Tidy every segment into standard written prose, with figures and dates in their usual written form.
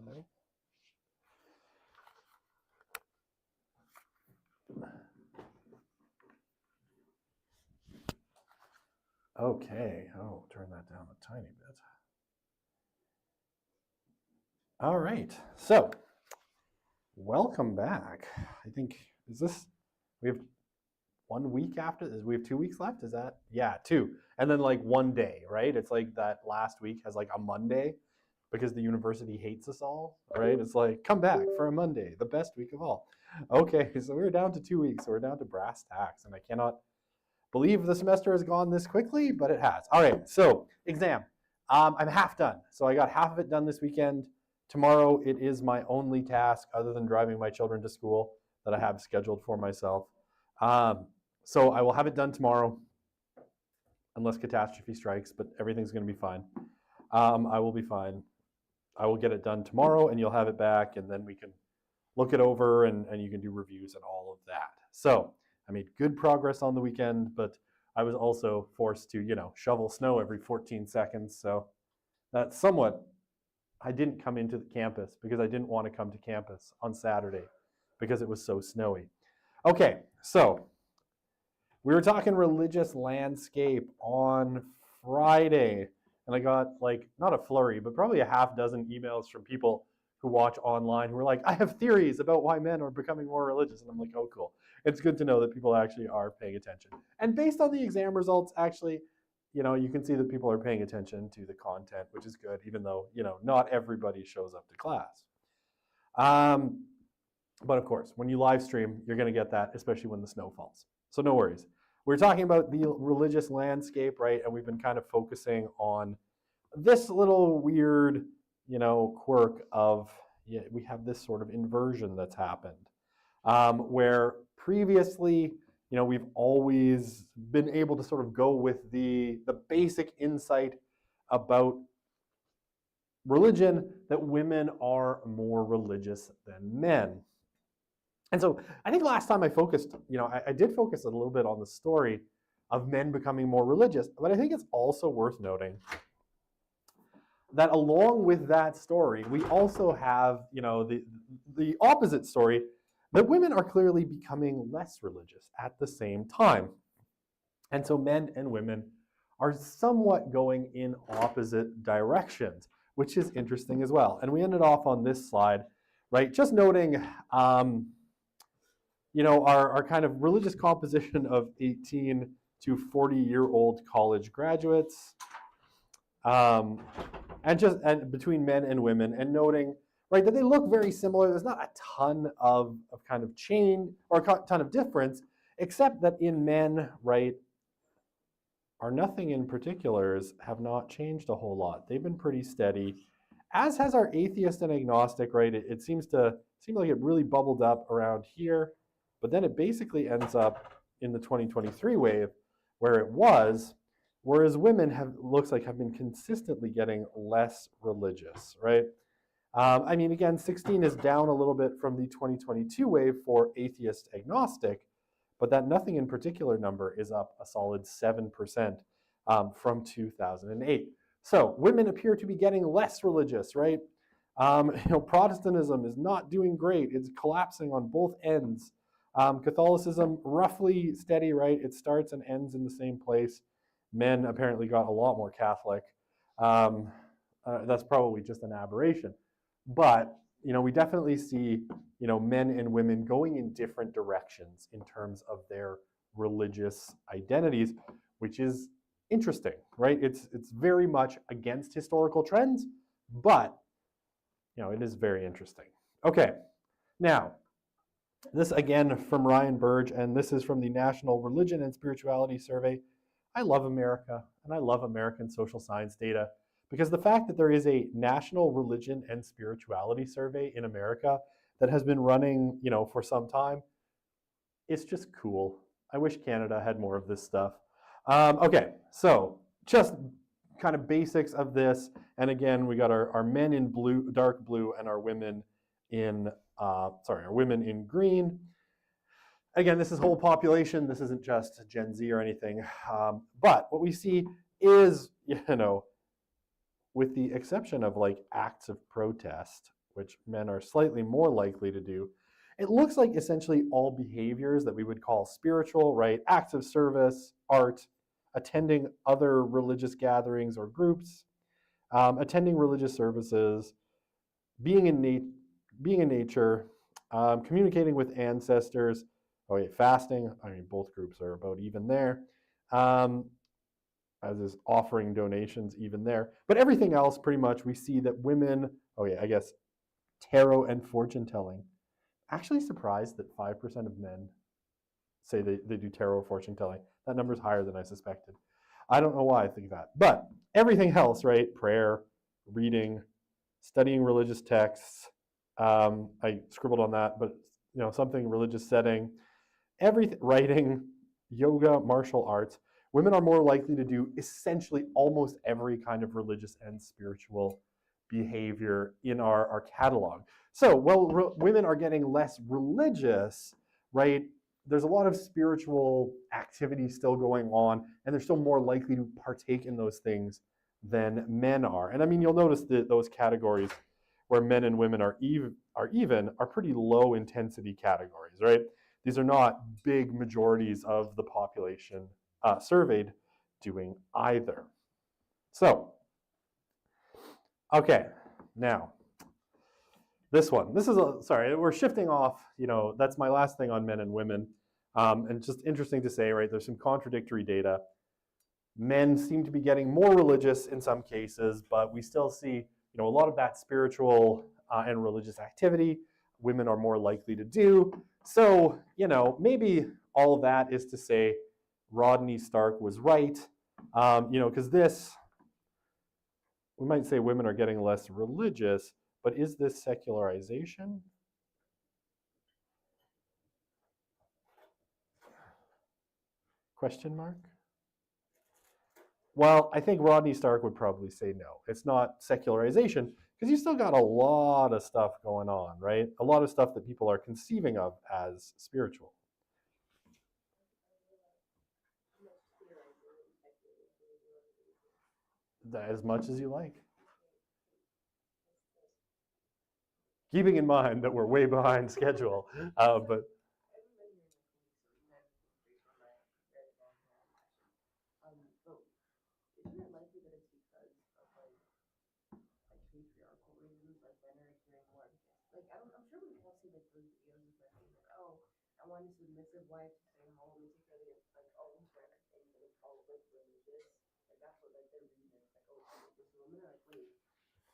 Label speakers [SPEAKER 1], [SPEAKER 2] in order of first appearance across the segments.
[SPEAKER 1] Hello. Okay, I'll turn that down a tiny bit. All right, so welcome back. I think, we have 1 week after this? We have 2 weeks left? Is that? Yeah, 2. And then like 1 day, right? It's like that last week has like a Monday because the university hates us all, right? It's like, come back for a Monday, the best week of all. Okay, so we're down to 2 weeks. So we're down to brass tacks, and I cannot believe the semester has gone this quickly, but it has. All right, so exam. I'm half done. So I got half of it done this weekend. Tomorrow it is my only task other than driving my children to school that I have scheduled for myself. So I will have it done tomorrow unless catastrophe strikes, but everything's going to be fine. I will be fine. I will get it done tomorrow and you'll have it back, and then we can look it over and you can do reviews and all of that. So I made good progress on the weekend, but I was also forced to, shovel snow every 14 seconds. So that's somewhat, I didn't come into the campus because I didn't want to come to campus on Saturday because it was so snowy. Okay, so we were talking religious landscape on Friday, and I got not a flurry, but probably a half dozen emails from people who watch online who are like, I have theories about why men are becoming more religious. And I'm like, oh, cool. It's good to know that people actually are paying attention. And based on the exam results, actually, you can see that people are paying attention to the content, which is good, even though, not everybody shows up to class. But of course, when you live stream, you're going to get that, especially when the snow falls. So no worries. We're talking about the religious landscape, right? And we've been kind of focusing on this little weird, quirk of, we have this sort of inversion that's happened, where previously, we've always been able to sort of go with the basic insight about religion that women are more religious than men. And so I think last time I focused, I did focus a little bit on the story of men becoming more religious, but I think it's also worth noting that along with that story, we also have, the opposite story, that women are clearly becoming less religious at the same time. And so men and women are somewhat going in opposite directions, which is interesting as well. And we ended off on this slide, right? Just noting, our kind of religious composition of 18 to 40-year-old college graduates, and between men and women, and noting, right, that they look very similar. There's not a ton of kind of change or a ton of difference, except that in men, right, our nothing in particulars have not changed a whole lot. They've been pretty steady, as has our atheist and agnostic, right? It seems like it really bubbled up around here, but then it basically ends up in the 2023 wave where it was, whereas women looks like have been consistently getting less religious, right? Again, 16 is down a little bit from the 2022 wave for atheist agnostic, but that nothing in particular number is up a solid 7% from 2008. So women appear to be getting less religious, right? Protestantism is not doing great. It's collapsing on both ends. Catholicism, roughly steady, right? It starts and ends in the same place. Men apparently got a lot more Catholic. That's probably just an aberration. But, we definitely see, men and women going in different directions in terms of their religious identities, which is interesting, right? It's very much against historical trends, but, it is very interesting. Okay, now, this again from Ryan Burge, and this is from the National Religion and Spirituality Survey. I love America, and I love American social science data, because the fact that there is a National Religion and Spirituality Survey in America that has been running, for some time, it's just cool. I wish Canada had more of this stuff. Okay, so just kind of basics of this. And again, we got our men in blue, dark blue, and our women in, our women in green. Again, this is whole population. This isn't just Gen Z or anything. But what we see is, with the exception of acts of protest, which men are slightly more likely to do. It looks like essentially all behaviors that we would call spiritual, right? Acts of service, art, attending other religious gatherings or groups, attending religious services, being in nature, communicating with ancestors. Oh, yeah, fasting. I mean, both groups are about even there. As is offering donations, even there. But everything else, pretty much, we see that women. Oh yeah, I guess tarot and fortune telling. Actually, surprised that 5% of men say they do tarot or fortune telling. That number is higher than I suspected. I don't know why I think that. But everything else, right? Prayer, reading, studying religious texts. I scribbled on that, but something religious setting, everything, writing, yoga, martial arts. Women are more likely to do essentially almost every kind of religious and spiritual behavior in our catalog. So, women are getting less religious, right? There's a lot of spiritual activity still going on, and they're still more likely to partake in those things than men are. And I mean, you'll notice that those categories where men and women are pretty low intensity categories, right? These are not big majorities of the population surveyed doing either. So, okay, now this one. This is sorry, we're shifting off. That's my last thing on men and women, and just interesting to say, right? There's some contradictory data. Men seem to be getting more religious in some cases, but we still see, a lot of that spiritual and religious activity women are more likely to do. So, maybe all of that is to say Rodney Stark was right, because we might say women are getting less religious, but is this secularization? Question mark? Well, I think Rodney Stark would probably say no. It's not secularization, because you still got a lot of stuff going on, right? A lot of stuff that people are conceiving of as spiritual. As much as you like. Keeping in mind that we're way behind schedule, but
[SPEAKER 2] I want a submissive wife to stay home and take care of the always for everything, but it's all religious. That's what their reason is. Oh, it's religious. Women are wait,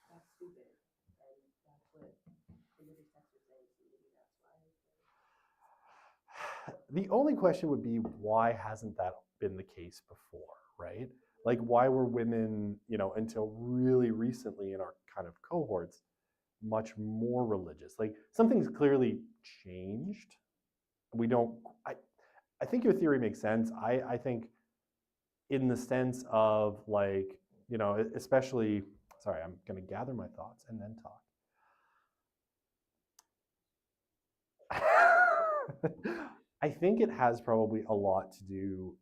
[SPEAKER 2] that's stupid, and that's what religious texts are saying. So maybe that's why.
[SPEAKER 1] The only question would be, why hasn't that been the case before, right? Like, why were women, until really recently in our kind of cohorts, much more religious? Like, something's clearly changed. I think your theory makes sense. I think in the sense of especially, sorry, I'm going to gather my thoughts and then talk. I think it has probably a lot to do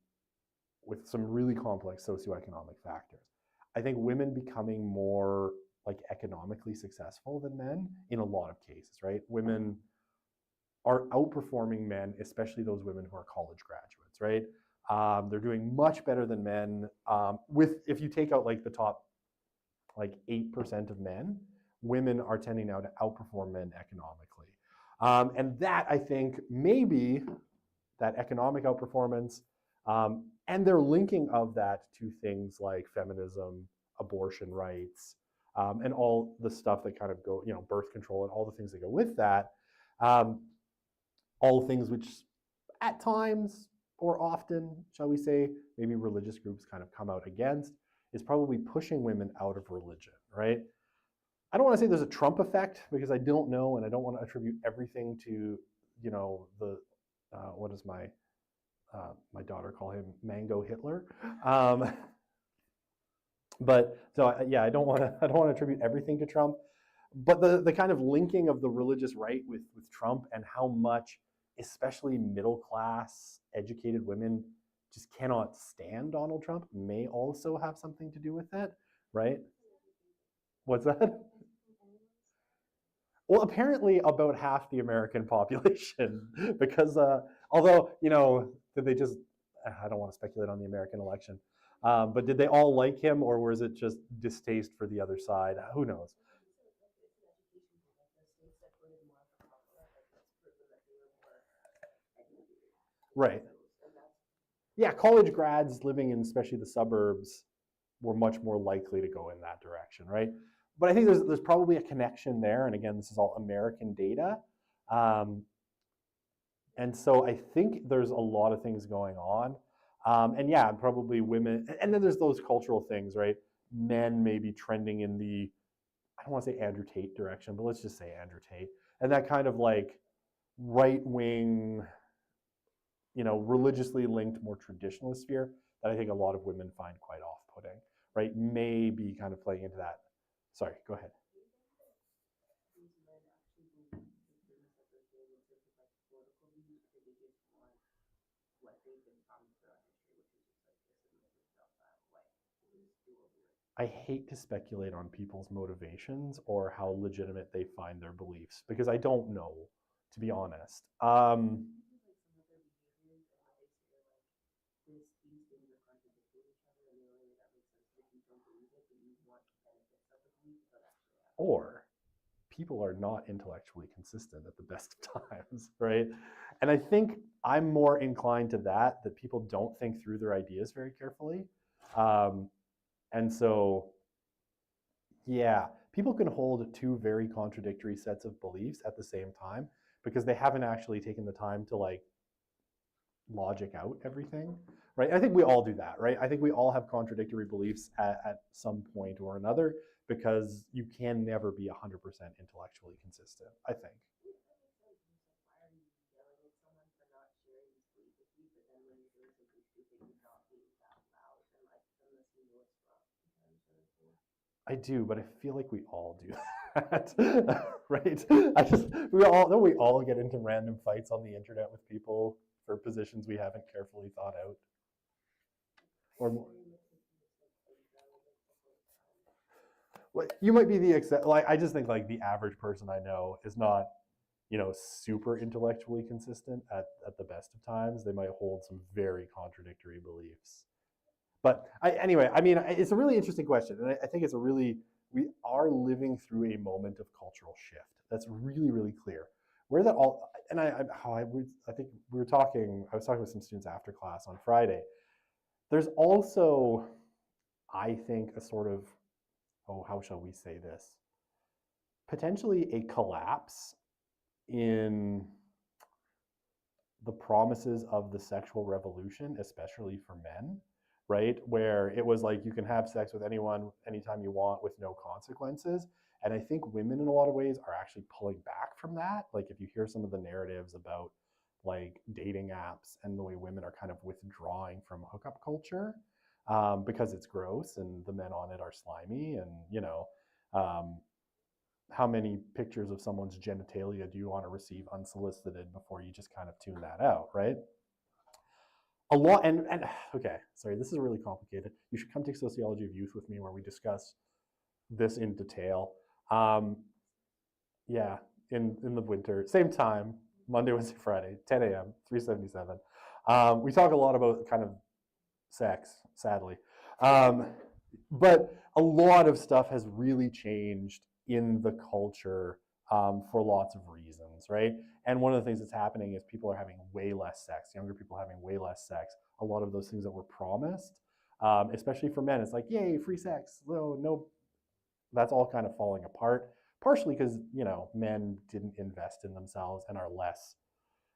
[SPEAKER 1] with some really complex socioeconomic factors. I think women becoming more economically successful than men in a lot of cases, right? Women are outperforming men, especially those women who are college graduates, right? They're doing much better than men. If you take out the top 8% of men, women are tending now to outperform men economically. And that, I think, maybe that economic outperformance, and they're linking of that to things like feminism, abortion rights, and all the stuff that kind of go, birth control and all the things that go with that. All things which at times or often, shall we say, maybe religious groups kind of come out against, is probably pushing women out of religion, right? I don't want to say there's a Trump effect, because I don't know, and I don't want to attribute everything to, what does my daughter call him, Mango Hitler? But so yeah, I don't want to attribute everything to Trump, but the kind of linking of the religious right with Trump, and how much, especially middle class educated women, just cannot stand Donald Trump, may also have something to do with that, right? What's that? Well, apparently about half the American population, because although did they just? I don't want to speculate on the American election, but did they all like him, or was it just distaste for the other side? Who knows?
[SPEAKER 2] It's an education thing. Like the states that voted more for Kamala, like it's proven that they were more educated.
[SPEAKER 1] Right.
[SPEAKER 2] And that's
[SPEAKER 1] Yeah, college grads living in especially the suburbs were much more likely to go in that direction, right? But I think there's probably a connection there, and again, this is all American data, um, and so I think there's a lot of things going on, and yeah, probably women, and then there's those cultural things, right? Men may be trending in the I don't want to say Andrew Tate direction, but let's just say Andrew Tate, and that kind of like right wing, religiously linked, more traditionalist sphere that I think a lot of women find quite off-putting, right? May be kind of playing into that. Sorry, go ahead.
[SPEAKER 2] these men actually believe the things that they're doing in terms of like political views, or they just want what they've been promised throughout history, which is just like to submit yourself that way. Just do over it.
[SPEAKER 1] I hate to speculate on people's motivations or how legitimate they find their beliefs because I don't know, to be honest.
[SPEAKER 2] Like some of their behaviors and what they say are like these things are contradicting each other, and the only way that makes sense is if you don't believe it, but you want the benefits of the belief without actually having.
[SPEAKER 1] Or people are not intellectually consistent at the best of times, right? And I think I'm more inclined to that people don't think through their ideas very carefully. Um, and so, yeah, people can hold two very contradictory sets of beliefs at the same time because they haven't actually taken the time to like logic out everything, right? I think we all do that, right? I think we all have contradictory beliefs at some point or another because you can never be 100% intellectually consistent, I think.
[SPEAKER 2] That makes sense. It's like, why are you yelling at someone for not sharing this belief with you, but then when you're doing something stupid, you're not being that loud and like unless you know it's wrong. You kind of understand?
[SPEAKER 1] I do, but I feel like we all do that, right? We all get into random fights on the internet with people for positions we haven't carefully thought out, or well, you might be the exception. Like I just think like the average person I know is not, super intellectually consistent at the best of times. They might hold some very contradictory beliefs. But anyway, I mean, it's a really interesting question, and I think we are living through a moment of cultural shift. That's really, really clear. Where that all, and I think we were talking. I was talking with some students after class on Friday. There's also, I think, a sort of, oh, how shall we say this? Potentially a collapse in the promises of the sexual revolution, especially for men, right? Where it was like you can have sex with anyone anytime you want with no consequences. And I think women, in a lot of ways, are actually pulling back from that. Like, if you hear some of the narratives about like dating apps and the way women are kind of withdrawing from hookup culture because it's gross and the men on it are slimy, and um, how many pictures of someone's genitalia do you want to receive unsolicited before you just kind of tune that out, right? A lot, and okay, sorry, this is really complicated. You should come take sociology of youth with me where we discuss this in detail. Um, yeah, in the winter, same time, Monday, Wednesday, Friday, 10 a.m., 377. We talk a lot about kind of sex, sadly. But a lot of stuff has really changed in the culture for lots of reasons, right? And one of the things that's happening is people are having way less sex, younger people having way less sex. A lot of those things that were promised, especially for men, it's like, yay, free sex. No, that's all kind of falling apart, partially because, men didn't invest in themselves and are less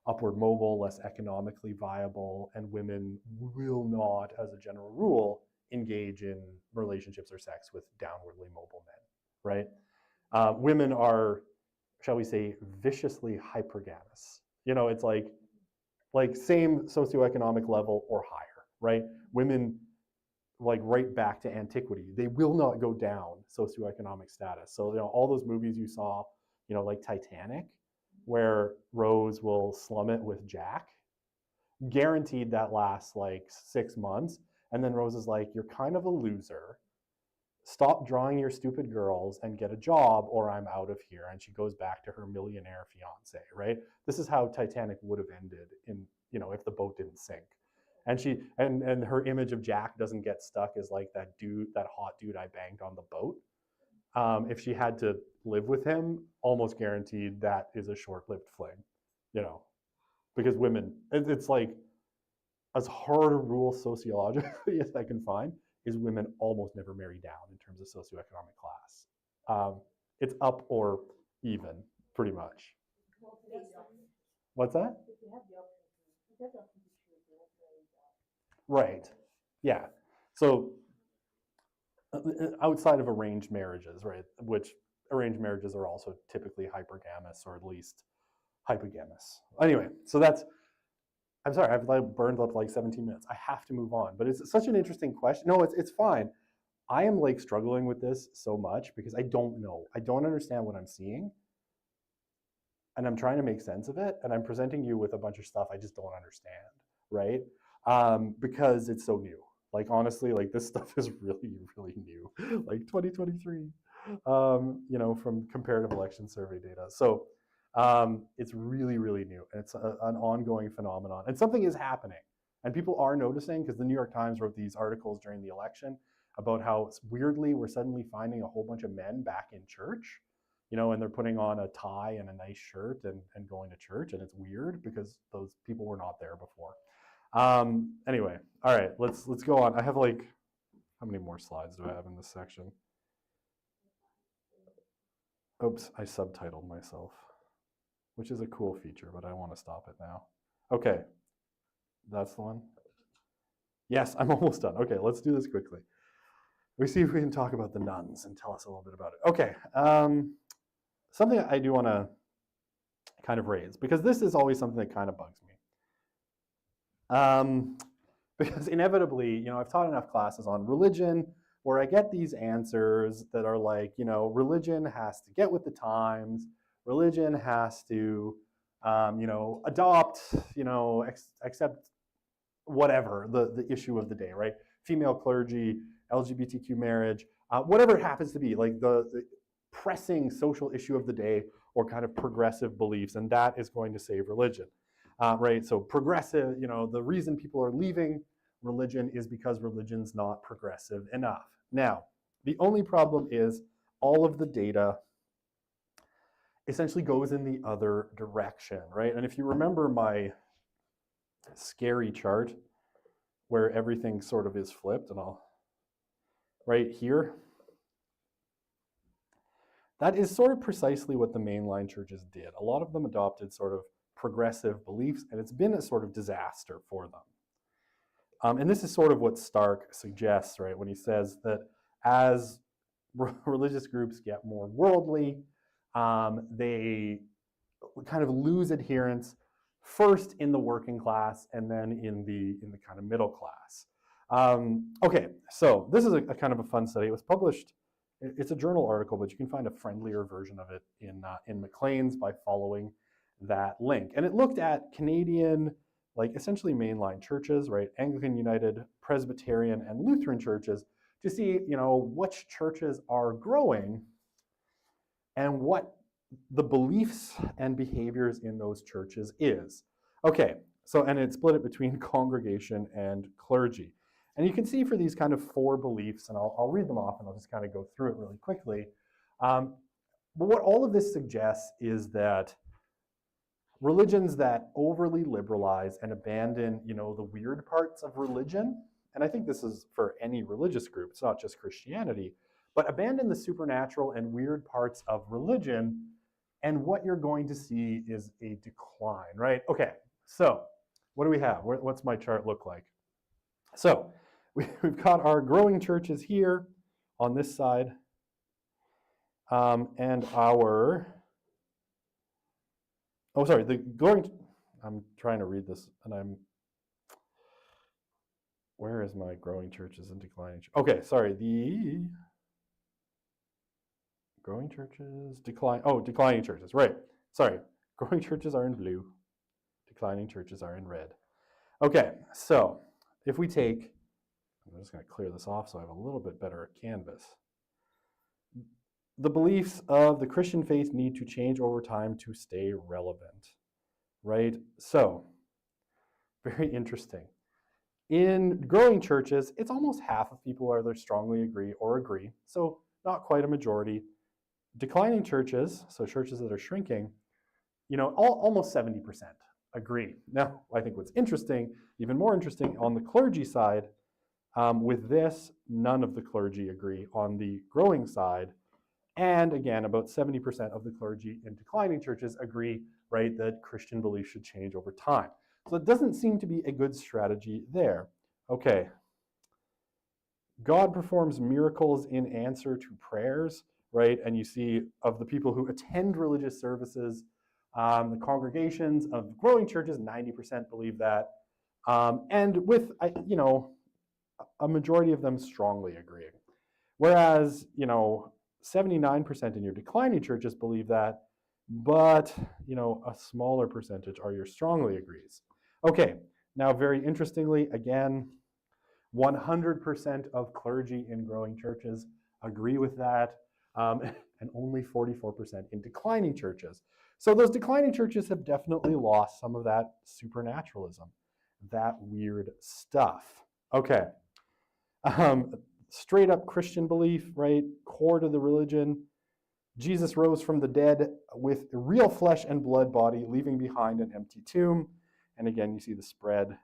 [SPEAKER 1] upward mobile, less economically viable, and women will not, as a general rule, engage in relationships or sex with downwardly mobile men, right? Women are, shall we say, viciously hypergamous. It's like same socioeconomic level or higher, right? Women, like right back to antiquity, they will not go down socioeconomic status. So all those movies you saw, like Titanic, where Rose will slum it with Jack, guaranteed that lasts like 6 months. And then Rose is like, you're kind of a loser. stop drawing your stupid girls and get a job or I'm out of here. And she goes back to her millionaire fiance, right? This is how Titanic would have ended in, if the boat didn't sink. And and her image of Jack doesn't get stuck as like that hot dude I banged on the boat. If she had to live with him, almost guaranteed that is a short-lived fling, because women, it's like, as hard a rule sociologically as I can find is women almost never marry down in terms of socioeconomic class. It's up or even, pretty much. What's that? Right. Yeah. So outside of arranged marriages, right, which arranged marriages are also typically hypergamous or at least hypogamous. Anyway, so that's, I'm sorry, I've like burned up like 17 minutes. I have to move on, but it's such an interesting question. No, it's fine. I am like struggling with this so much because I don't know. I don't understand what I'm seeing. And I'm trying to make sense of it. And I'm presenting you with a bunch of stuff I just don't understand, right? Because it's so new. Like, honestly, like this stuff is really, really new. Like 2023, from comparative election survey data. So it's really, really new. And it's an ongoing phenomenon. And something is happening. And people are noticing, because the New York Times wrote these articles during the election about how weirdly we're suddenly finding a whole bunch of men back in church, and they're putting on a tie and a nice shirt and going to church. And it's weird because those people were not there before. Anyway, all right, let's go on. I have like, how many more slides do I have in this section? Oops, I subtitled myself, which is a cool feature, but I want to stop it now. Okay, that's the one. Yes, I'm almost done. Okay, let's do this quickly. We see if we can talk about the nuns and tell us a little bit about it. Okay, something I do want to kind of raise, because this is always something that kind of bugs me. Because inevitably, I've taught enough classes on religion where I get these answers that are like, religion has to get with the times, religion has to, adopt, accept whatever the issue of the day, right? Female clergy, LGBTQ marriage, whatever it happens to be, like the pressing social issue of the day or kind of progressive beliefs, and that is going to save religion. Right, so progressive, the reason people are leaving religion is because religion's not progressive enough. Now, the only problem is all of the data essentially goes in the other direction, right? And if you remember my scary chart where everything sort of is flipped, and right here, that is sort of precisely what the mainline churches did. A lot of them adopted sort of progressive beliefs, and it's been a sort of disaster for them. And this is sort of what Stark suggests, right, when he says that as religious groups get more worldly, they kind of lose adherence first in the working class and then in the kind of middle class. Okay, so this is a kind of a fun study. It was published. It's a journal article, but you can find a friendlier version of it in Maclean's by following that link. And it looked at Canadian, like essentially mainline churches, right? Anglican United, Presbyterian, and Lutheran churches to see, which churches are growing and what the beliefs and behaviors in those churches is. Okay, so, and it split it between congregation and clergy. And you can see for these kind of 4 beliefs, and I'll read them off and I'll just kind of go through it really quickly. But what all of this suggests is that religions that overly liberalize and abandon, the weird parts of religion, and I think this is for any religious group, it's not just Christianity, but abandon the supernatural and weird parts of religion, and what you're going to see is a decline, right? Okay, so what do we have? What's my chart look like? So we've got our growing churches here on this side, and our, oh, sorry, I'm trying to read this, and where is my growing churches and declining? Okay, sorry, the growing churches, declining churches, right. Sorry, growing churches are in blue, declining churches are in red. Okay, so if we take, I'm just going to clear this off so I have a little bit better canvas. the beliefs of the Christian faith need to change over time to stay relevant, right? So, very interesting. In growing churches, it's almost half of people either strongly agree or agree, so not quite a majority. Declining churches, so churches that are shrinking, almost 70% agree. Now, I think what's interesting, even more interesting, on the clergy side, with this, none of the clergy agree on the growing side. And again, about 70% of the clergy in declining churches agree, right, that Christian belief should change over time. So it doesn't seem to be a good strategy there. Okay. God performs miracles in answer to prayers, right? And you see of the people who attend religious services, the congregations of growing churches, 90% believe that. And with, a majority of them strongly agreeing. Whereas, 79% in your declining churches believe that, but, a smaller percentage are your strongly agrees. Okay, now very interestingly, again, 100% of clergy in growing churches agree with that, and only 44% in declining churches. So those declining churches have definitely lost some of that supernaturalism, that weird stuff. Okay. Straight up Christian belief, right? Core to the religion. Jesus rose from the dead with a real flesh and blood body, leaving behind an empty tomb. And again, you see the spread,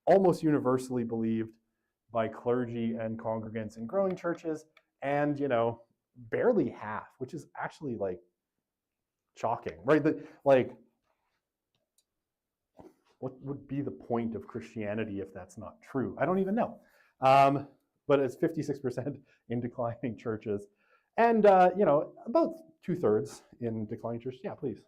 [SPEAKER 1] almost universally believed by clergy and congregants in growing churches, and, barely half, which is actually like shocking, right? What would be the point of Christianity if that's not true? I don't even know. But it's 56% in declining churches. And, about 2/3 in declining churches. Yeah, please.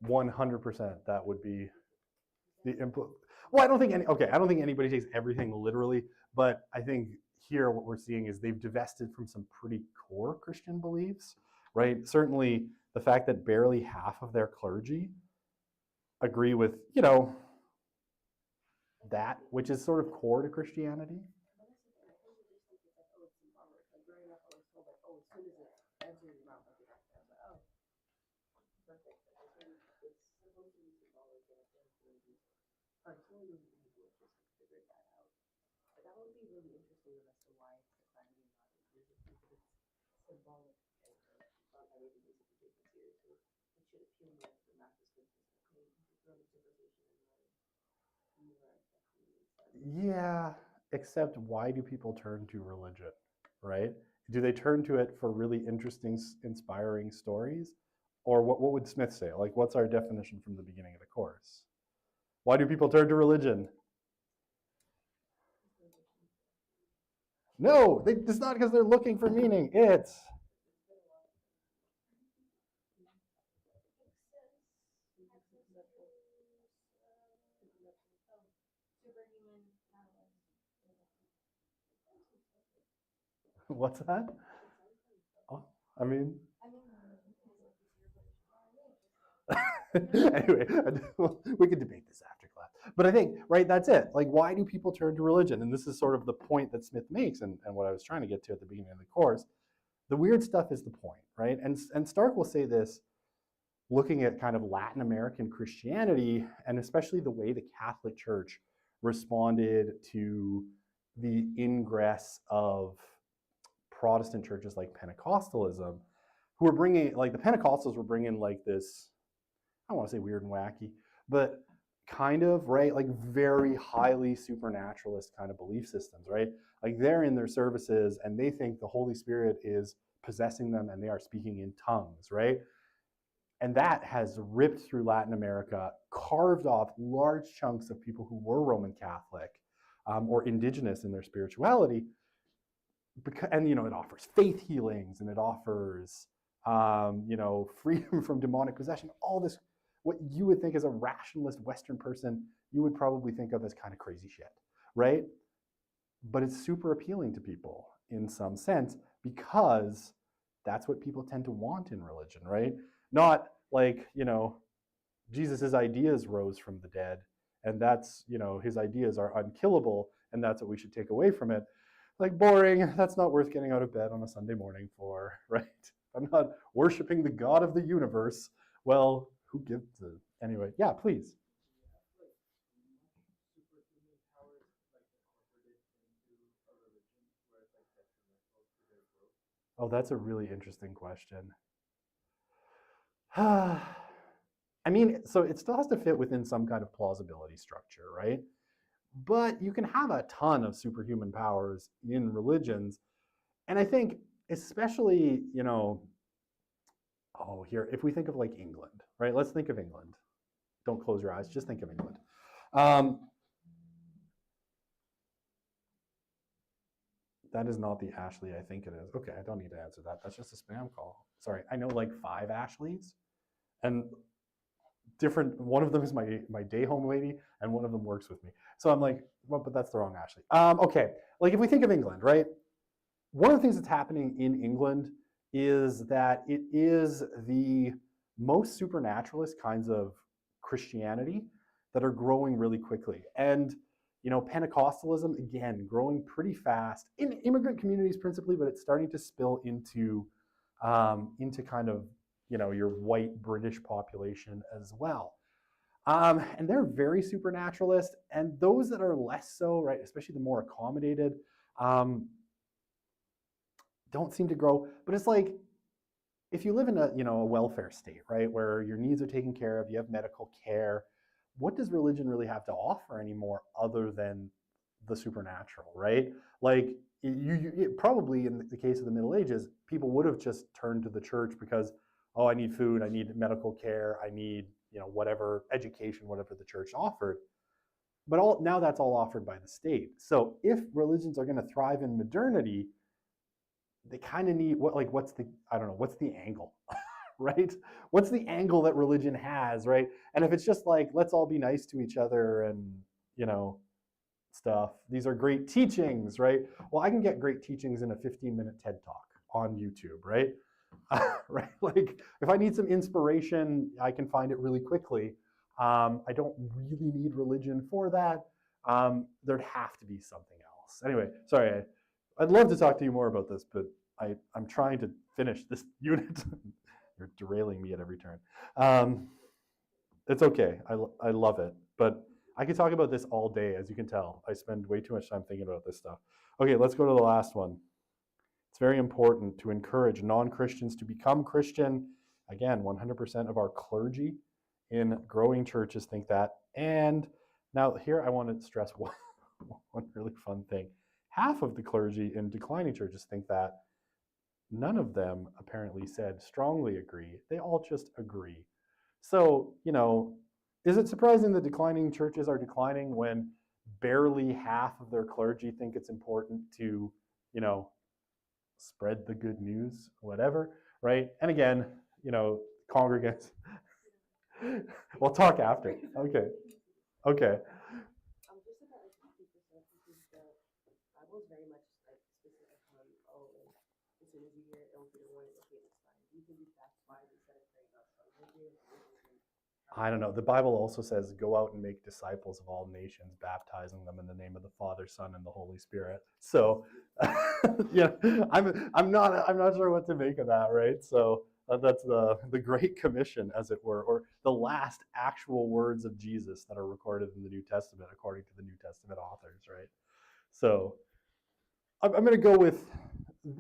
[SPEAKER 1] 100%. That would be the input. Well, I don't think anybody takes everything literally, but I think here what we're seeing is they've divested from some pretty core Christian beliefs, right? Certainly the fact that barely half of their clergy agree with, that, which is sort of core to Christianity.
[SPEAKER 2] That would be really interesting as to why it's declining and not increasing, because it's symbolic and not everything needs to be taken seriously. It should appeal more to the masses because okay, you can throw this conversation and
[SPEAKER 1] Yeah, except why do people turn to religion, right? Do they turn to it for really interesting, inspiring stories? Or what would Smith say? Like, what's our definition from the beginning of the course? Why do people turn to religion? No, it's not because they're looking for meaning. It's what's that? Oh, I mean, anyway, we could debate this after class. But I think, right, that's it. Like, why do people turn to religion? And this is sort of the point that Smith makes, and what I was trying to get to at the beginning of the course. The weird stuff is the point, right? And Stark will say this, looking at kind of Latin American Christianity, and especially the way the Catholic Church responded to the ingress of Protestant churches like Pentecostalism, who were bringing, like the Pentecostals were bringing like this, I don't want to say weird and wacky, but kind of, right, like very highly supernaturalist kind of belief systems, right? Like they're in their services and they think the Holy Spirit is possessing them and they are speaking in tongues, right? And that has ripped through Latin America, carved off large chunks of people who were Roman Catholic or indigenous in their spirituality. And, it offers faith healings and it offers, freedom from demonic possession, all this, what you would think as a rationalist Western person, you would probably think of as kind of crazy shit, right? But it's super appealing to people in some sense because that's what people tend to want in religion, right? Not like, Jesus's ideas rose from the dead and that's, his ideas are unkillable, and that's what we should take away from it. Like, boring, that's not worth getting out of bed on a Sunday morning for, right? I'm not worshiping the God of the universe. Well, who gives a... Anyway, yeah, please. Oh, that's a really interesting question. I mean, so it still has to fit within some kind of plausibility structure, right? But you can have a ton of superhuman powers in religions. And I think, especially, here, if we think of like England, right? Let's think of England. Don't close your eyes, just think of England. That is not the Ashley I think it is. Okay, I don't need to answer that. That's just a spam call. Sorry, I know like 5 Ashleys, and one of them is my day home lady, and one of them works with me. So I'm like, well, but that's the wrong Ashley. Okay, like if we think of England, right? One of the things that's happening in England is that it is the most supernaturalist kinds of Christianity that are growing really quickly. And Pentecostalism, again, growing pretty fast in immigrant communities principally, but it's starting to spill into kind of your white British population as well. And they're very supernaturalist, and those that are less so, right, especially the more accommodated, don't seem to grow. But it's like, if you live in a welfare state, right, where your needs are taken care of, you have medical care, what does religion really have to offer anymore other than the supernatural, right? Like, probably in the case of the Middle Ages, people would have just turned to the church because, oh, I need food, I need medical care, I need whatever education, whatever the church offered. But now that's all offered by the state. So if religions are going to thrive in modernity, they kind of need what's the angle, right? What's the angle that religion has, right? And if it's just like, let's all be nice to each other and stuff, these are great teachings, right? Well, I can get great teachings in a 15-minute TED talk on YouTube, right? Right? Like, if I need some inspiration, I can find it really quickly. I don't really need religion for that. There'd have to be something else. Anyway, sorry, I'd love to talk to you more about this, but I'm trying to finish this unit. You're derailing me at every turn. It's okay. I love it. But I could talk about this all day, as you can tell. I spend way too much time thinking about this stuff. Okay, let's go to the last one. It's very important to encourage non-Christians to become Christian. Again, 100% of our clergy in growing churches think that. And now here I want to stress one really fun thing. Half of the clergy in declining churches think that. None of them apparently said strongly agree. They all just agree. So, is it surprising that declining churches are declining when barely half of their clergy think it's important to, spread the good news, whatever, right? And again, congregants. We'll talk after. Okay. Okay.
[SPEAKER 2] Just about like 50% because the Bible is very much like specific on as soon as you hear it, don't be the one, okay, it's fine. You can be satisfied instead of praying out something.
[SPEAKER 1] I don't know. The Bible also says, "Go out and make disciples of all nations, baptizing them in the name of the Father, Son, and the Holy Spirit." So, yeah, I'm not sure what to make of that, right? So that's the Great Commission, as it were, or the last actual words of Jesus that are recorded in the New Testament, according to the New Testament authors, right? So I'm going to go with,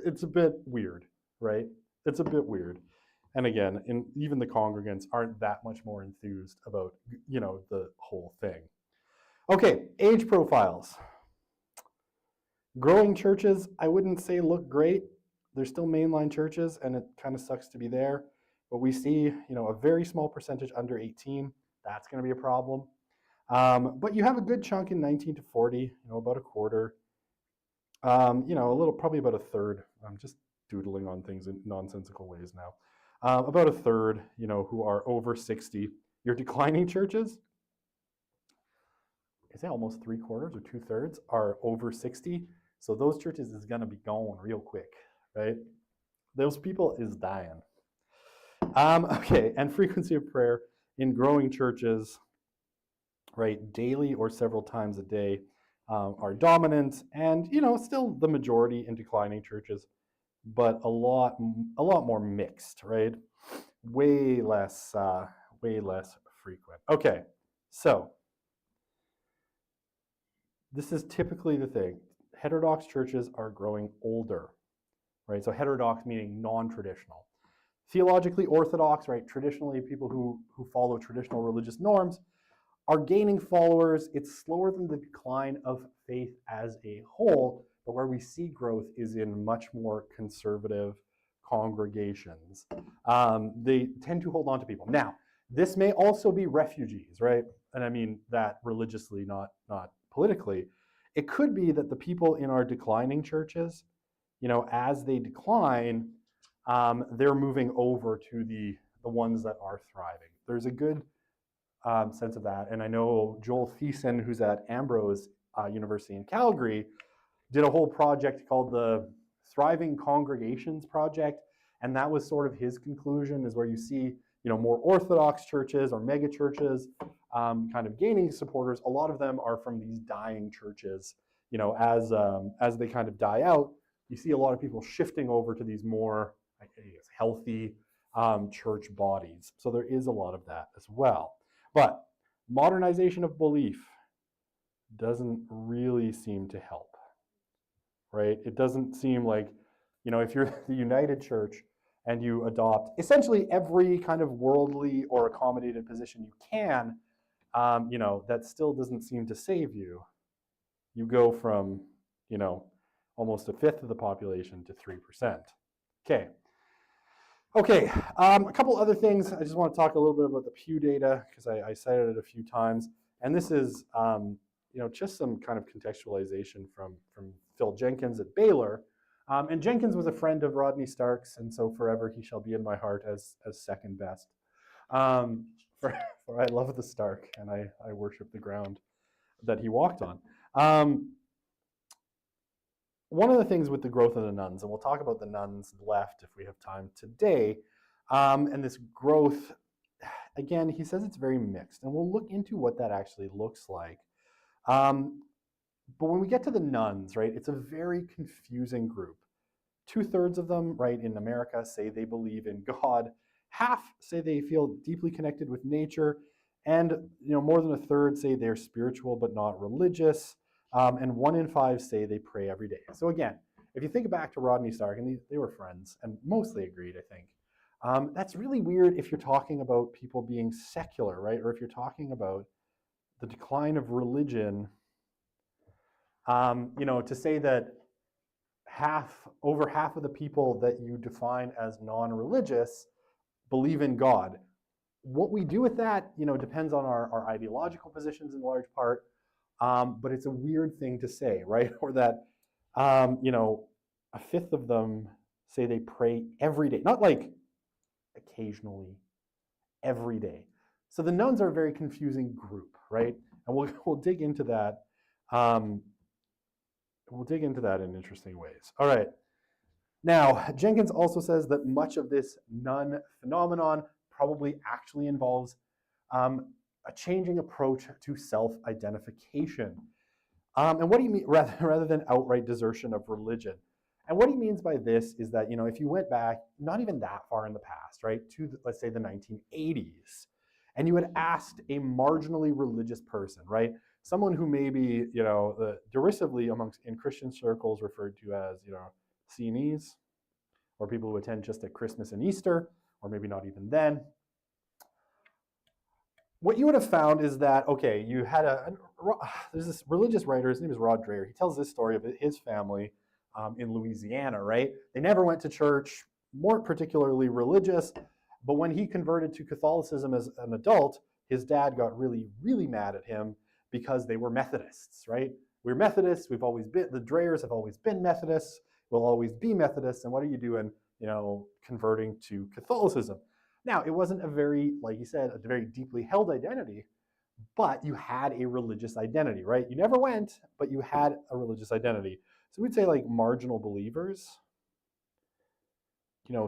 [SPEAKER 1] it's a bit weird, right? It's a bit weird. And again, even the congregants aren't that much more enthused about, the whole thing. Okay, age profiles. Growing churches, I wouldn't say look great. They're still mainline churches, and it kind of sucks to be there. But we see, a very small percentage under 18. That's going to be a problem. But you have a good chunk in 19 to 40, about a quarter. Probably about a third. I'm just doodling on things in nonsensical ways now. About a third, who are over 60. Your declining churches, I say almost 3/4 or 2/3 are over 60. So those churches is going to be going real quick, right? Those people is dying. Okay, and frequency of prayer in growing churches. right, daily or several times a day, are dominant, and still the majority in declining churches, but a lot more mixed, right? Way less frequent. Okay, so this is typically the thing. Heterodox churches are growing older, right? So heterodox meaning non-traditional. Theologically orthodox, right? Traditionally, people who follow traditional religious norms are gaining followers. It's slower than the decline of faith as a whole, but where we see growth is in much more conservative congregations. They tend to hold on to people. Now, this may also be refugees, right? And I mean that religiously, not politically. It could be that the people in our declining churches, as they decline, they're moving over to the ones that are thriving. There's a good sense of that. And I know Joel Thiessen, who's at Ambrose University in Calgary, did a whole project called the Thriving Congregations Project. And that was sort of his conclusion, is where you see, more Orthodox churches or mega churches kind of gaining supporters. A lot of them are from these dying churches. As they kind of die out, you see a lot of people shifting over to these more, I guess, healthy church bodies. So there is a lot of that as well. But modernization of belief doesn't really seem to help, right? It doesn't seem like, if you're the United Church and you adopt essentially every kind of worldly or accommodated position you can, that still doesn't seem to save you. You go from, almost a fifth of the population to 3%. Okay, a couple other things. I just want to talk a little bit about the Pew data, because I cited it a few times. And this is, just some kind of contextualization from Phil Jenkins at Baylor. And Jenkins was a friend of Rodney Stark's, and so forever he shall be in my heart as second best. For I love the Stark, and I worship the ground that he walked on. One of the things with the growth of the nuns, and we'll talk about the nuns left if we have time today, and this growth, again, he says it's very mixed, and we'll look into what that actually looks like. But when we get to the nuns, right, it's a very confusing group. 2/3 of them, right, in America say they believe in God. Half say they feel deeply connected with nature, and more than a third say they're spiritual but not religious. And 1 in 5 say they pray every day. So again, if you think back to Rodney Stark, and they were friends and mostly agreed, I think, that's really weird if you're talking about people being secular, right? Or if you're talking about the decline of religion, to say that over half of the people that you define as non-religious believe in God. What we do with that, depends on our ideological positions in large part. But it's a weird thing to say, right? Or that, a fifth of them say they pray every day, not like occasionally, every day. So the nuns are a very confusing group, right? And we'll dig into that. We'll dig into that in interesting ways. All right. Now, Jenkins also says that much of this nun phenomenon probably actually involves a changing approach to self-identification. And what do you mean, rather than outright desertion of religion? And what he means by this is that, if you went back, not even that far in the past, right, to let's say the 1980s, and you had asked a marginally religious person, right, someone who maybe, derisively in Christian circles referred to as, CNEs, or people who attend just at Christmas and Easter, or maybe not even then. What you would have found is that, okay, you had there's this religious writer, his name is Rod Dreher. He tells this story of his family in Louisiana, right? They never went to church, weren't particularly religious, but when he converted to Catholicism as an adult, his dad got really, really mad at him because they were Methodists, right? We're Methodists, the Drehers have always been Methodists, we'll always be Methodists, and what are you doing, converting to Catholicism? Now, it wasn't a very, like you said, a very deeply held identity, but you had a religious identity, right? You never went, but you had a religious identity. So we'd say like marginal believers,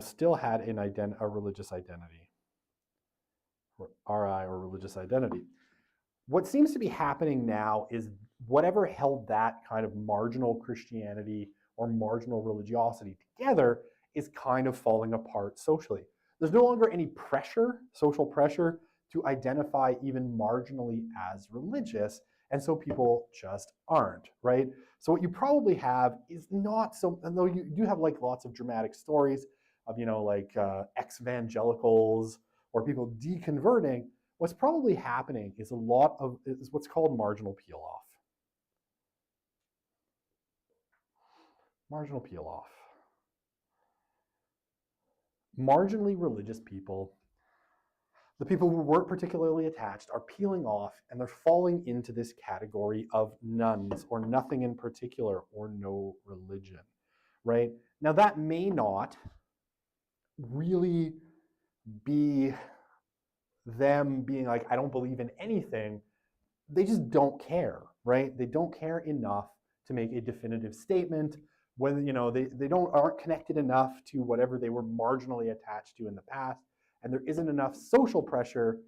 [SPEAKER 1] still had a religious identity, or RI, or religious identity. what seems to be happening now is whatever held that kind of marginal Christianity or marginal religiosity together is kind of falling apart socially. There's no longer any pressure, social pressure, to identify even marginally as religious, and so people just aren't, right? So what you probably have is not so, and though you do have like lots of dramatic stories of, like ex-evangelicals or people deconverting, what's probably happening is is what's called marginal peel-off. Marginal peel-off. Marginally religious people, the people who weren't particularly attached, are peeling off, and they're falling into this category of nuns or nothing in particular or no religion, right? Now that may not really be them being like, I don't believe in anything. They just don't care, right? They don't care enough to make a definitive statement. Whether they aren't connected enough to whatever they were marginally attached to in the past, and there isn't enough social pressure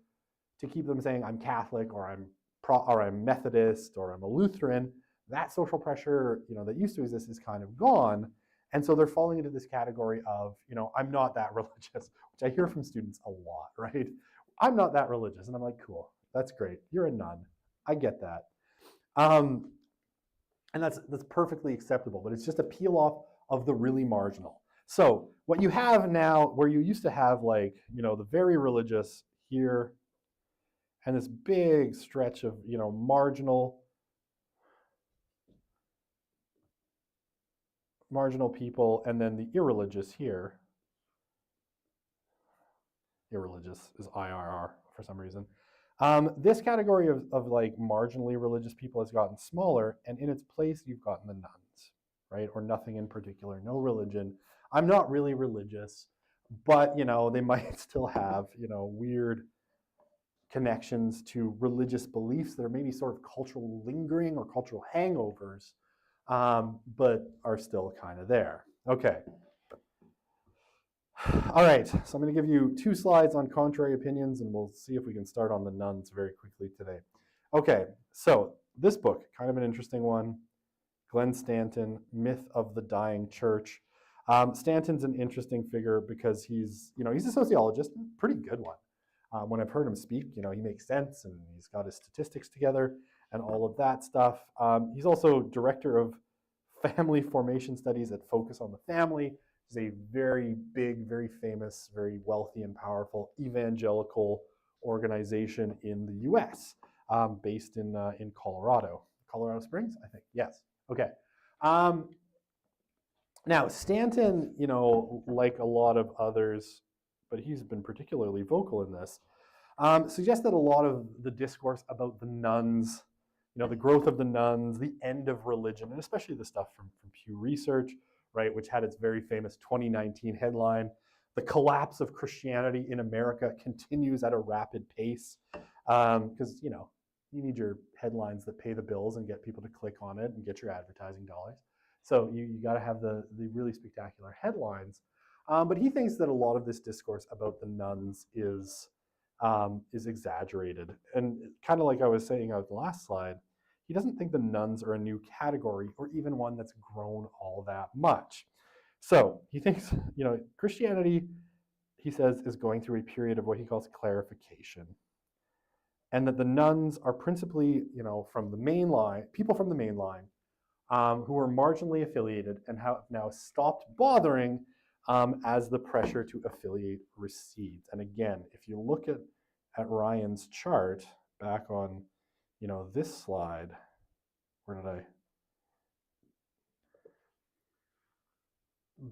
[SPEAKER 1] to keep them saying I'm Catholic or I'm Methodist or I'm a Lutheran. That social pressure that used to exist is kind of gone, and so they're falling into this category of I'm not that religious, which I hear from students a lot, right? I'm not that religious, and I'm like, cool, that's great. You're a nun. I get that. And that's perfectly acceptable, but it's just a peel off of the really marginal. So what you have now, where you used to have like, the very religious here, and this big stretch of, marginal people, and then the irreligious here. Irreligious is IRR for some reason. This category of like marginally religious people has gotten smaller, and in its place you've gotten the nuns, right? Or nothing in particular, no religion. I'm not really religious, but they might still have weird connections to religious beliefs that are maybe sort of cultural lingering or cultural hangovers, but are still kind of there. Okay. All right, so I'm going to give you 2 slides on contrary opinions, and we'll see if we can start on the nuns very quickly today. Okay, so this book, kind of an interesting one. Glenn Stanton, Myth of the Dying Church. Stanton's an interesting figure because he's a sociologist, pretty good one. When I've heard him speak, he makes sense, and he's got his statistics together and all of that stuff. He's also director of family formation studies at Focus on the Family. Is a very big, very famous, very wealthy and powerful evangelical organization in the U.S., based in Colorado Springs, I think. Yes. Okay. Now Stanton, like a lot of others, but he's been particularly vocal in this, suggests that a lot of the discourse about the nuns, the growth of the nuns, the end of religion, and especially the stuff from Pew Research, right, which had its very famous 2019 headline, "The Collapse of Christianity in America Continues at a Rapid Pace," because you need your headlines that pay the bills and get people to click on it and get your advertising dollars. So you got to have the really spectacular headlines. But he thinks that a lot of this discourse about the nuns is exaggerated, and kind of like I was saying on the last slide, he doesn't think the nuns are a new category or even one that's grown all that much. So he thinks, Christianity, he says, is going through a period of what he calls clarification. And that the nuns are principally, from the main line, people from the main line, who are marginally affiliated and have now stopped bothering as the pressure to affiliate recedes. And again, if you look at Ryan's chart back on this slide, where did I?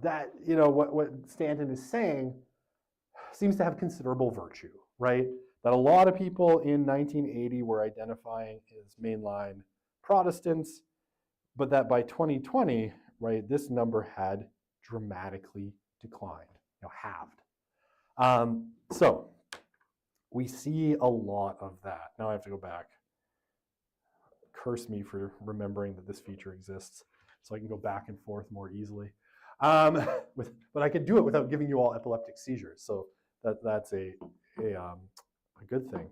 [SPEAKER 1] That, what Stanton is saying seems to have considerable virtue, right? That a lot of people in 1980 were identifying as mainline Protestants, but that by 2020, right, this number had dramatically declined, halved. So we see a lot of that. Now I have to go back. Curse me for remembering that this feature exists, so I can go back and forth more easily. But I could do it without giving you all epileptic seizures, so that's a good thing.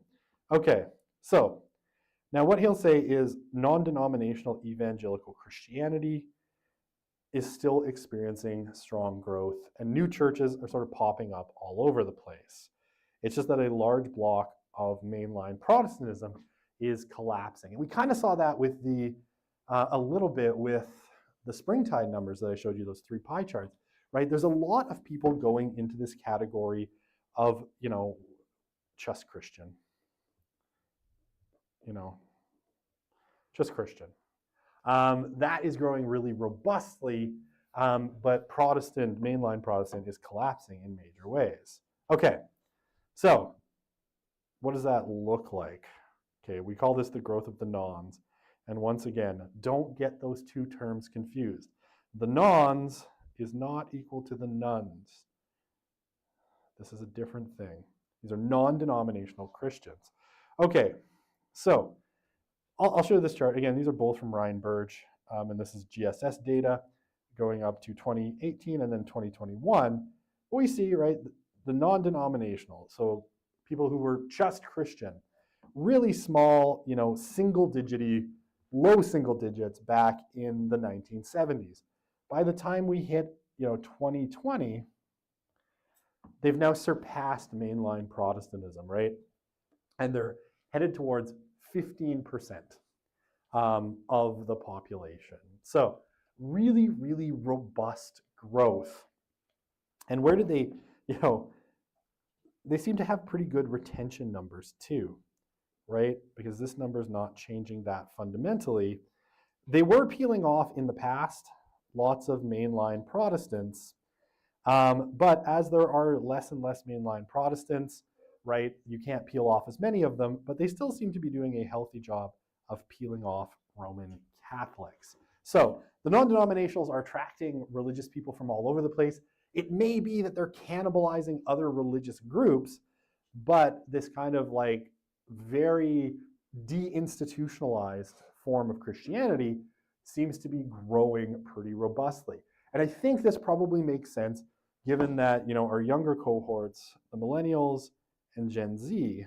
[SPEAKER 1] Okay, so Now, what he'll say is non-denominational evangelical Christianity is still experiencing strong growth, and new churches are sort of popping up all over the place. It's just that a large block of mainline Protestantism is collapsing. And we kind of saw that with a little bit with the springtide numbers that I showed you, those 3 pie charts, right? There's a lot of people going into this category of, just Christian, just Christian. That is growing really robustly, but mainline Protestant is collapsing in major ways. Okay, so what does that look like? Okay, we call this the growth of the nons. And once again, don't get those 2 terms confused. The nons is not equal to the nuns. This is a different thing. These are non-denominational Christians. Okay, so I'll show you this chart. Again, these are both from Ryan Burge, and this is GSS data going up to 2018 and then 2021. What we see, right, the non-denominational, so people who were just Christian, really small, single-digity, low single digits back in the 1970s. By the time we hit, 2020, they've now surpassed mainline Protestantism, right? And they're headed towards 15% of the population. So really, really robust growth. And where did they, they seem to have pretty good retention numbers too, right? Because this number is not changing that fundamentally. They were peeling off in the past, lots of mainline Protestants, but as there are less and less mainline Protestants, right, you can't peel off as many of them, but they still seem to be doing a healthy job of peeling off Roman Catholics. So the non-denominationals are attracting religious people from all over the place. It may be that they're cannibalizing other religious groups, but this kind of like very deinstitutionalized form of Christianity seems to be growing pretty robustly. And I think this probably makes sense given that, our younger cohorts, the millennials and Gen Z,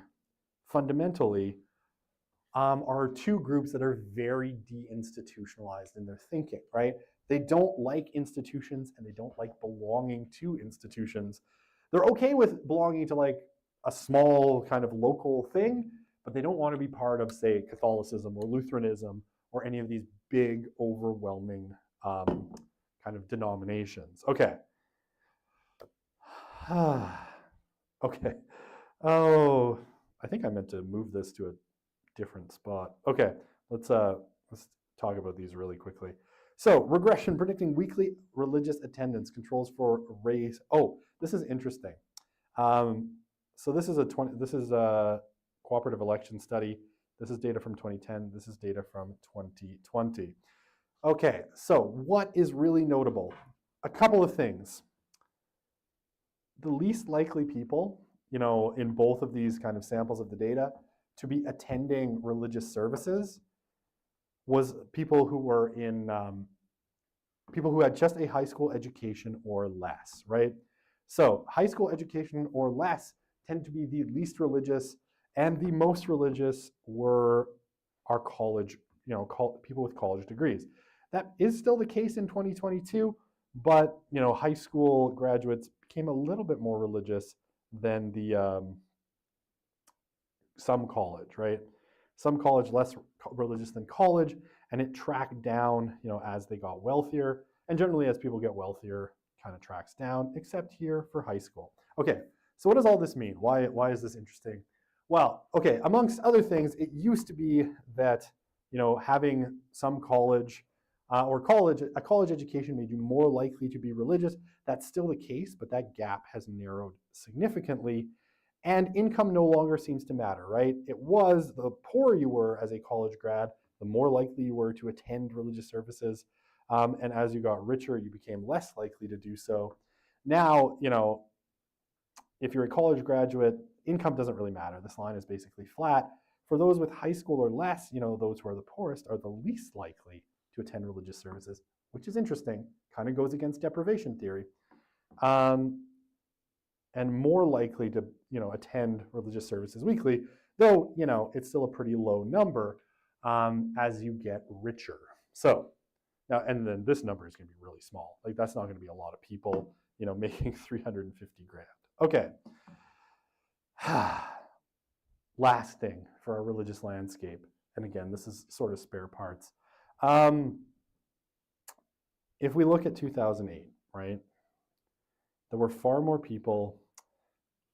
[SPEAKER 1] fundamentally are 2 groups that are very deinstitutionalized in their thinking, right? They don't like institutions and they don't like belonging to institutions. They're okay with belonging to like a small kind of local thing, but they don't want to be part of, say, Catholicism or Lutheranism or any of these big, overwhelming kind of denominations. Okay. Okay. Oh, I think I meant to move this to a different spot. Okay, let's talk about these really quickly. So regression predicting weekly religious attendance controls for race. Oh, this is interesting. So this is a cooperative election study. This is data from 2010. This is data from 2020. Okay, so what is really notable? A couple of things. The least likely people, in both of these kind of samples of the data to be attending religious services was people who were in, people who had just a high school education or less, right? So high school education or less tend to be the least religious, and the most religious are college, people with college degrees. That is still the case in 2022, but high school graduates became a little bit more religious than the some college, right? Some college less religious than college, and it tracked down, as they got wealthier, and generally as people get wealthier, kind of tracks down, except here for high school. Okay, so what does all this mean? Why is this interesting? Well, okay, amongst other things, it used to be that having some college a college education made you more likely to be religious. That's still the case, but that gap has narrowed significantly. And income no longer seems to matter, right? It was the poorer you were as a college grad, the more likely you were to attend religious services. And as you got richer, you became less likely to do so. Now, if you're a college graduate, income doesn't really matter. This line is basically flat. For those with high school or less, those who are the poorest are the least likely to attend religious services, which is interesting, kind of goes against deprivation theory. And more likely to, attend religious services weekly, though, it's still a pretty low number. as you get richer. So now, and then this number is going to be really small. Like that's not going to be a lot of people, making 350 grand. Okay. Last thing for our religious landscape, and again, this is sort of spare parts. If we look at 2008, right, there were far more people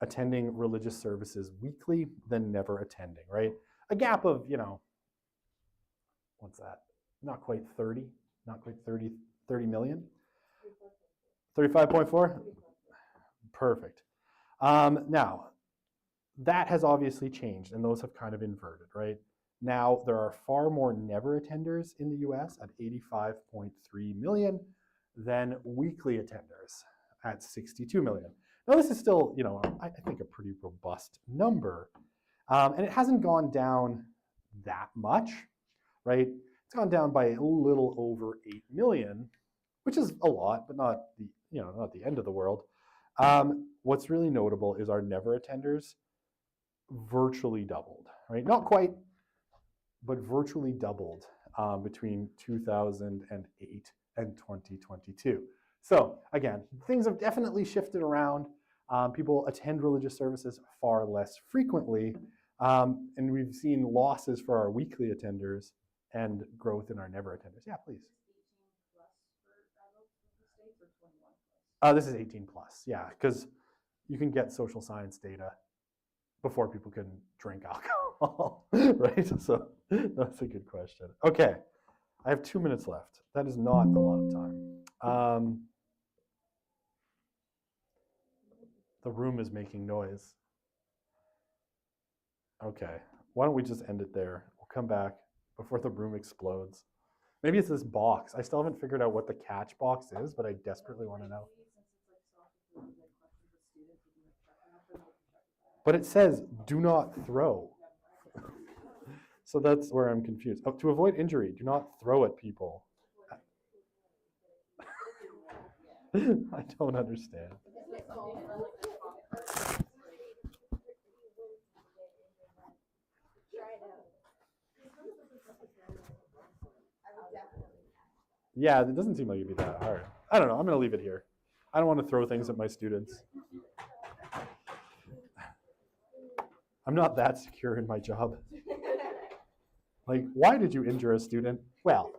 [SPEAKER 1] attending religious services weekly than never attending, right? A gap of, what's that? Not quite 30 million? 35.4? Perfect. Now, that has obviously changed, and those have kind of inverted, right? Now, there are far more never attenders in the US at 85.3 million than weekly attenders at 62 million. Now, this is still, I think a pretty robust number, and it hasn't gone down that much, right? It's gone down by a little over 8 million, which is a lot, but not the end of the world. What's really notable is our never attenders virtually doubled, right? Not quite, but virtually doubled between 2008 and 2022. So again, things have definitely shifted around. People attend religious services far less frequently, and we've seen losses for our weekly attenders and growth in our never attenders. Yeah, please.
[SPEAKER 2] 18 plus for adults in the States or 21 plus?
[SPEAKER 1] This is 18 plus, yeah, because you can get social science data before people can drink alcohol, right? So that's a good question. Okay, I have 2 minutes left. That is not a lot of time. The room is making noise. Okay, why don't we just end it there? We'll come back before the room explodes. Maybe it's this box. I still haven't figured out what the catch box is, but I desperately want to know. But it says, do not throw. So that's where I'm confused. Oh, to avoid injury, do not throw at people. I don't understand. Yeah, it doesn't seem like it'd be that hard. I don't know. I'm going to leave it here. I don't want to throw things at my students. I'm not that secure in my job. Like, why did you injure a student? Well,